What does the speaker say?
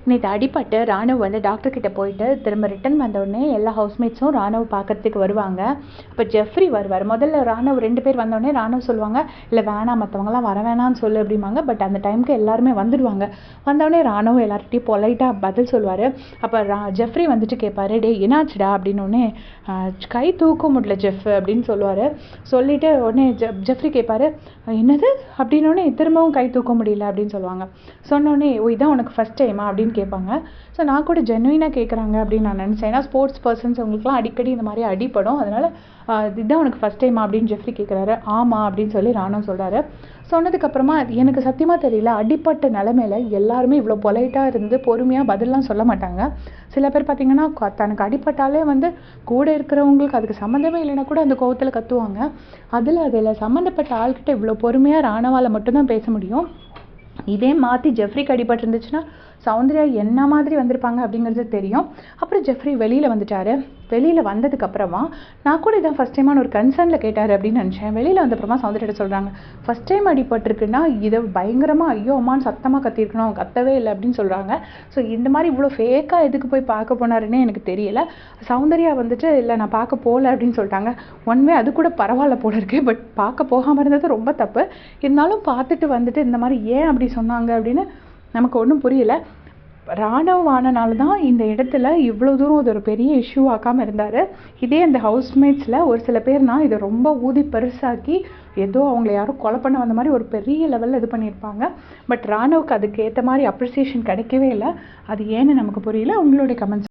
நேற்று அடிபட்டு ராணுவ வந்து டாக்டர் கிட்ட போயிட்டு திரும்ப ரிட்டன் வந்தோடனே எல்லா ஹவுஸ்மேட்ஸும் ராணுவ பார்க்கறதுக்கு வருவாங்க. அப்போ ஜெஃப்ரி வருவார். முதல்ல ராணுவ 2 பேர் வந்தோடனே ராணுவ சொல்லுவாங்க, இல்லை வேணாம் மற்றவங்களாம் வர வேணான்னு சொல்லு அப்படிம்பாங்க. பட் அந்த டைமுக்கு எல்லாருமே வந்துடுவாங்க. வந்தோடனே ராணுவ எல்லார்கிட்டையும் பொலைட்டாக பதில் சொல்லுவார். அப்போ ஜெஃப்ரி வந்துட்டு கேட்பாரு, டே என்னாச்சுடா அப்படின்னோடனே கை தூக்க முடியல ஜெஃப் அப்படின்னு சொல்லுவார். சொல்லிவிட்டு உடனே ஜெஃப்ரி கேட்பாரு, என்னது அப்படின்னோடனே திரும்பவும் கை தூக்க முடியல அப்படின்னு சொல்லுவாங்க. சொன்னோடனே ஓ இதான் உனக்கு ஃபஸ்ட் டைமா அப்படின்னு கேட்பாங்க. ஸோ நான் கூட ஜென்வினாக கேட்குறாங்க அப்படின்னு நான் நினச்சேன். ஏன்னா ஸ்போர்ட்ஸ் பர்சன்ஸ் அவங்களுக்குலாம் அடிக்கடி இந்த மாதிரி அடிப்படும். அதனால் இதுதான் உனக்கு ஃபஸ்ட் டைமா அப்படின்னு ஜெஃப்ரி கேட்குறாரு. ஆமாம் அப்படின்னு சொல்லி ராணுவ சொல்கிறாரு. சொன்னதுக்கப்புறமா எனக்கு சத்தியமாக தெரியல, அடிப்பட்ட நிலமையில எல்லாருமே இவ்வளோ பொலைட்டாக இருந்து பொறுமையாக பதிலெலாம் சொல்ல மாட்டாங்க. சில பேர் பார்த்திங்கன்னா தனக்கு அடிப்பட்டாலே வந்து கூட இருக்கிறவங்களுக்கு அதுக்கு சம்மந்தமே இல்லைன்னா கூட அந்த கோவத்தில் கத்துவாங்க. அதில் சம்மந்தப்பட்ட ஆள்கிட்ட இவ்வளோ பொறுமையாக ராணுவால் மட்டும்தான் பேச முடியும். இதே மாற்றி ஜெஃப்ரிக்கு அடிபட்டு இருந்துச்சுன்னா சௌந்தர்யா என்ன மாதிரி வந்திருப்பாங்க அப்படிங்கிறது தெரியும். அப்புறம் ஜெஃப்ரி வெளியில் வந்துட்டார். வெளியில் வந்ததுக்கப்புறமா நான் கூட இதான் ஃபஸ்ட் டைமான ஒரு கன்சர்னில் கேட்டார் அப்படின்னு நினச்சேன். வெளியில் வந்தப்புறமா சௌந்தர்யா சொல்கிறாங்க, ஃபஸ்ட் டைம் அடிபட்டிருக்குன்னா இதை பயங்கரமாக ஐயோ அம்மான்னு சத்தமாக கத்திருக்கணும், கத்தவே இல்லை அப்படின்னு சொல்கிறாங்க. ஸோ இந்த மாதிரி இவ்வளோ ஃபேக்காக எதுக்கு போய் பார்க்க போனாருன்னே எனக்கு தெரியல. சௌந்தர்யா வந்துட்டு இல்லை நான் பார்க்க போகல அப்படின்னு சொல்லிட்டாங்க. ஒன்வே அது கூட பரவாயில்ல போல இருக்கு. பட் பார்க்க போகாமல் இருந்தது ரொம்ப தப்பு. இருந்தாலும் பார்த்துட்டு வந்துட்டு இந்த மாதிரி ஏன் அப்படி சொன்னாங்க அப்படின்னு நமக்கு ஒன்றும் புரியல. ராணுவம் ஆனனால தான் இந்த இடத்துல இவ்வளோ தூரம் அது ஒரு பெரிய இஷ்யூ ஆக்காமல் இருந்தார். இதே அந்த ஹவுஸ்மேட்ஸில் ஒரு சில பேர்னா இதை ரொம்ப ஊதி பெருசாக்கி ஏதோ அவங்கள யாரும் கொலை பண்ண வந்த மாதிரி ஒரு பெரிய லெவலில் இது பண்ணியிருப்பாங்க. பட் ராணுவுக்கு அதுக்கு ஏற்ற மாதிரி அப்ரிசியேஷன் கிடைக்கவே இல்லை. அது ஏன்னு நமக்கு புரியல. உங்களுடைய கமெண்ட்ஸ்